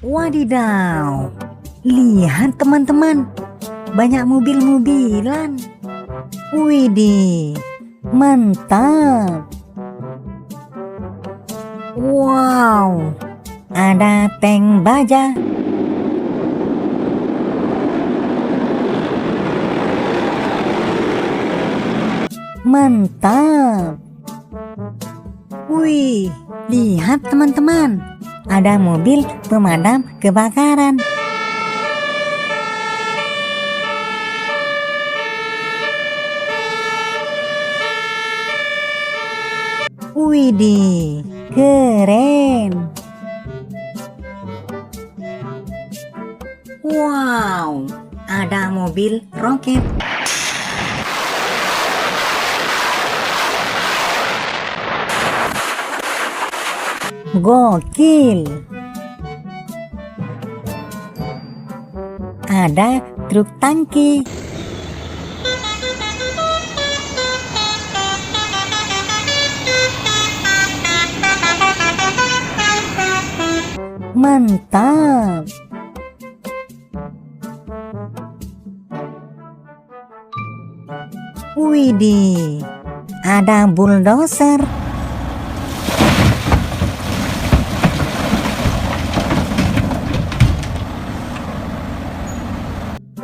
Wadidaw, lihat teman-teman, banyak mobil-mobilan. Widih, mantap. Wow, ada tank baja. Mantap. Wih, lihat teman-teman, ada mobil pemadam kebakaran. Widih, keren. Wow, ada mobil roket. Gokil. Ada truk tangki. Mantap. Widih, ada bulldozer.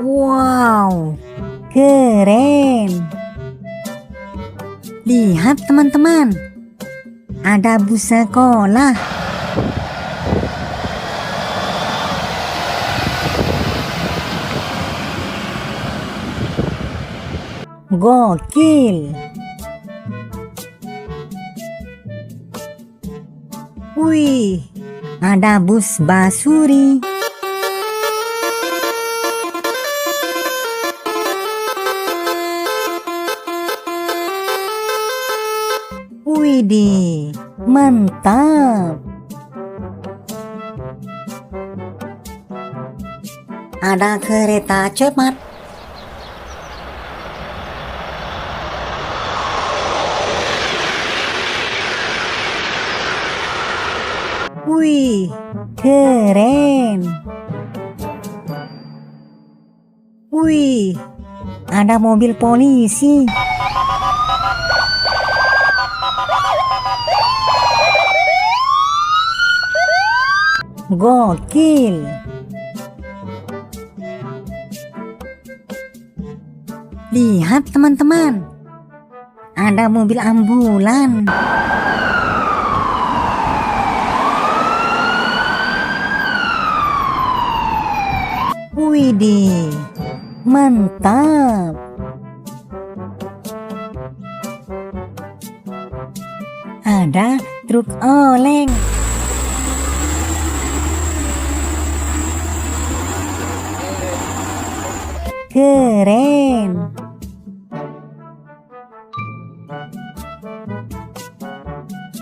Wow, keren. Lihat teman-teman, ada bus sekolah. Gokil. Wih, ada bus basuri. Widih, mantap. Ada kereta cepat. Wih, keren. Wih, ada mobil polisi. Gokil. Lihat teman-teman, ada mobil ambulan. Widih, mantap. Ada truk oleng. Keren.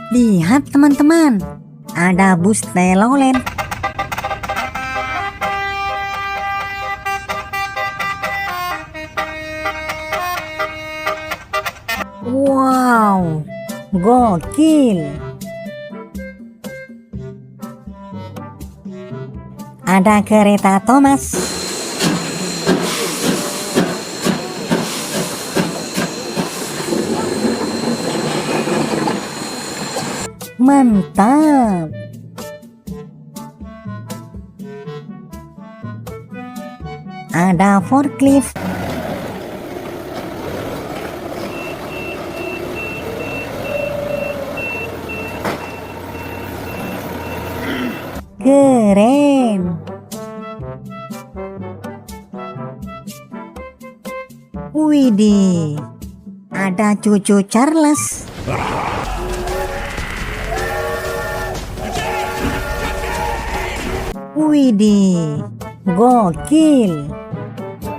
Lihat teman-teman, ada bus telolet. Wow, gokil. Ada kereta Thomas. Mantap. Ada forklift. Keren. Widih, ada cucu Charles. Widih, gokil.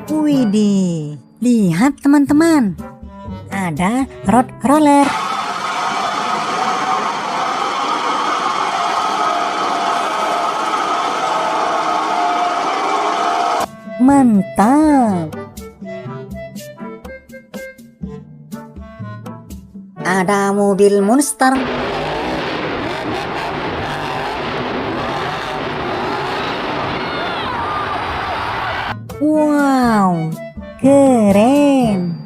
Widih, lihat teman-teman, ada road roller. Mantap. Ada mobil monster. Keren.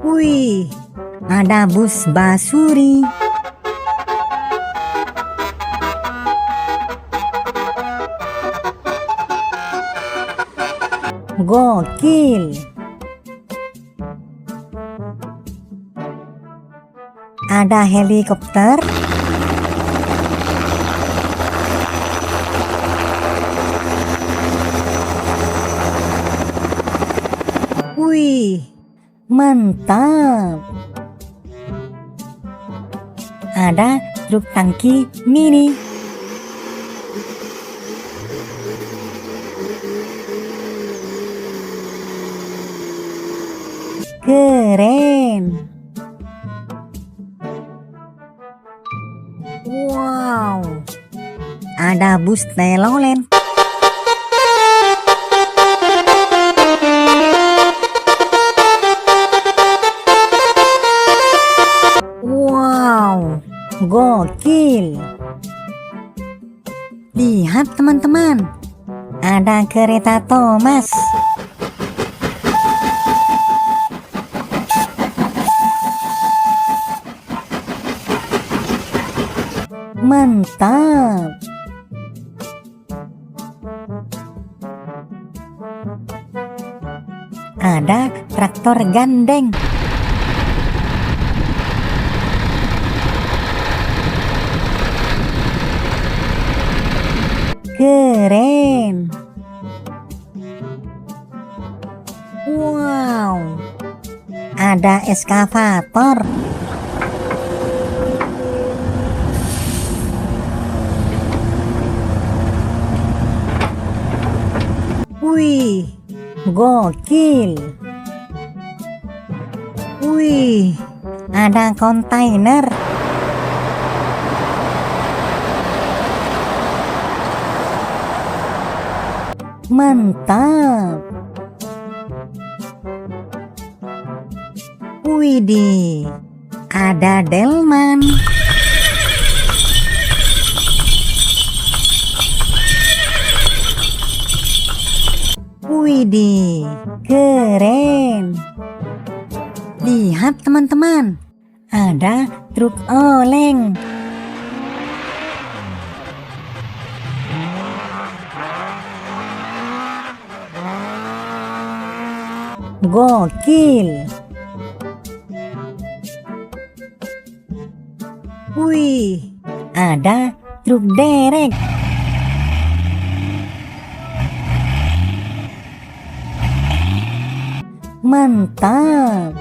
Wih, ada bus basuri. Gokil. Ada helikopter. Wih, mantap. Ada truk tangki mini. Keren. Wow, ada bus telolet. Wow, gokil. Lihat teman-teman, ada kereta Thomas. Mantap. Ada traktor gandeng. Keren. Wow, ada eskavator. Wih, gokil. Wih, ada kontainer. Mantap. Widih, ada delman. Widih, keren. Lihat teman-teman, ada truk oleng. Gokil. Wih, ada truk derek. Mantap.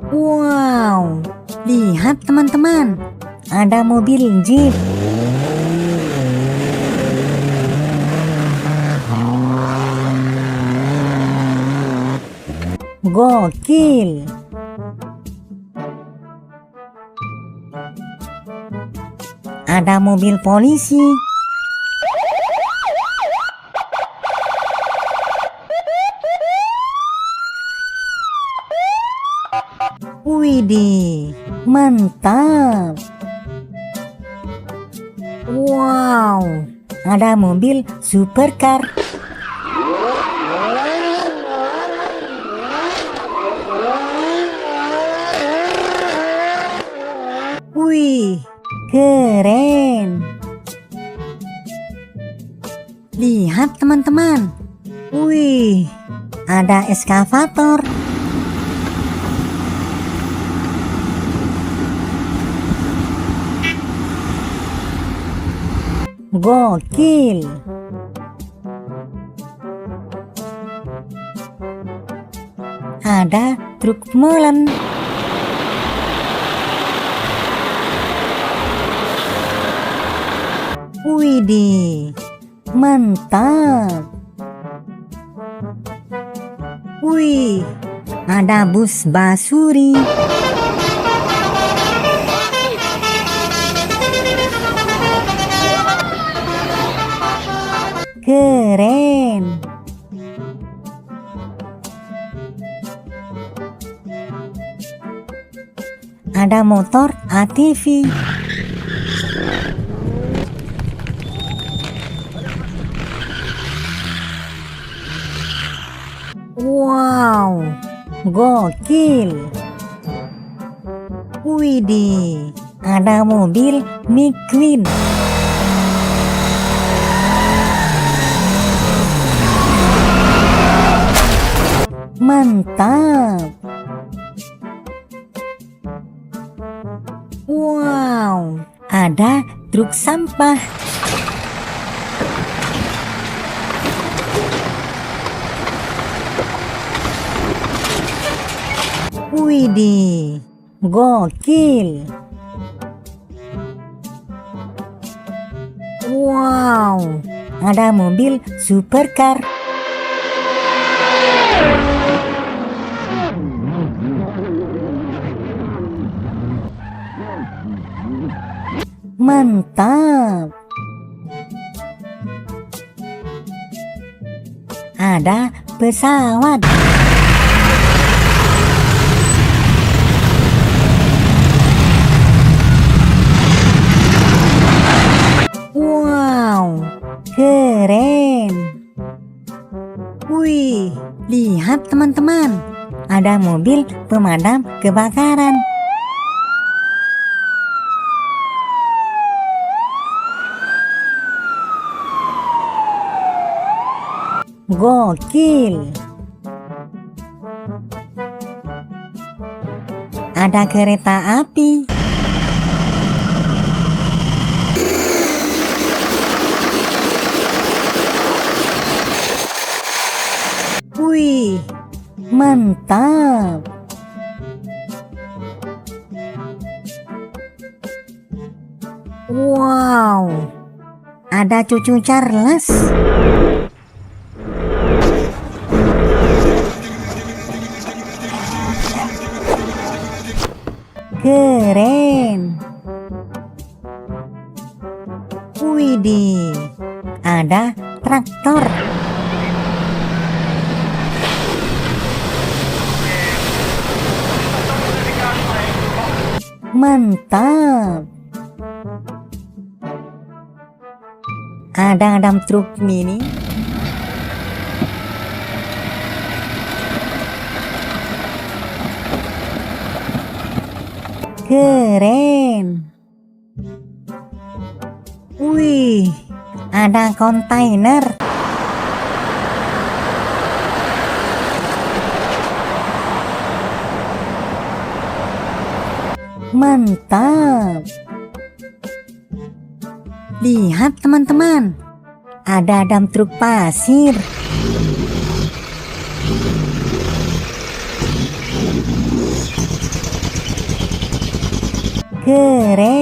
Wow, lihat teman-teman, ada mobil jeep. Gokil. Ada mobil polisi. Widih, mantap. Wow, ada mobil supercar. Wih, keren. Lihat teman-teman. Wih, ada eskavator. Gokil. Ada truk molen. Widih, mantap. Wih, ada bus basuri. Keren. Ada motor ATV. Gokil. Widih, ada mobil McQueen. Mantap. Wow, ada truk sampah. Widih, gokil. Wow, ada mobil supercar. Mantap. Ada pesawat. Wow, keren. Wih, lihat teman-teman. Ada mobil pemadam kebakaran. Gokil. Ada kereta api. Wih, mantap. Wow, ada cucu Charles. Keren. Widih, ada traktor. Mantap. Ada dump truk mini. Keren. Wih, ada kontainer. Mantap. Lihat teman-teman, ada dump truk pasir. Keren.